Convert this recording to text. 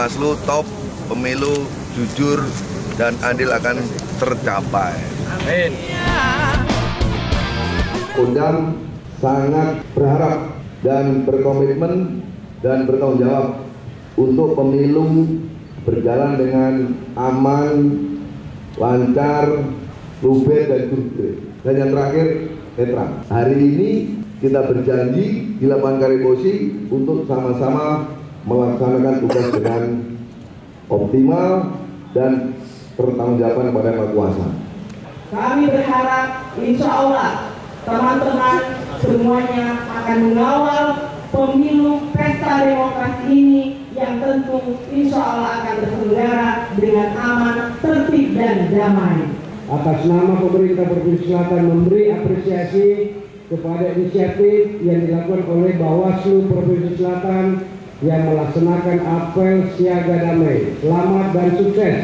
Bawaslu top, pemilu jujur dan adil akan tercapai. Amin. Kodam sangat berharap dan berkomitmen dan bertanggung jawab untuk pemilu berjalan dengan aman, lancar, luber dan jurdil. Dan yang terakhir, netral. Hari ini kita berjanji di lapangan Karibosi untuk sama-sama melaksanakan tugas dengan optimal dan pertanggungjawaban kepada Yang Maha Kuasa. Kami berharap insya Allah teman-teman semuanya akan mengawal pemilu pesta demokrasi ini yang tentu insya Allah akan terselenggara dengan aman, tertib dan damai. Atas nama pemerintah Provinsi Selatan memberi apresiasi kepada inisiatif yang dilakukan oleh Bawaslu Provinsi Selatan yang melaksanakan apel siaga damai. Selamat dan sukses.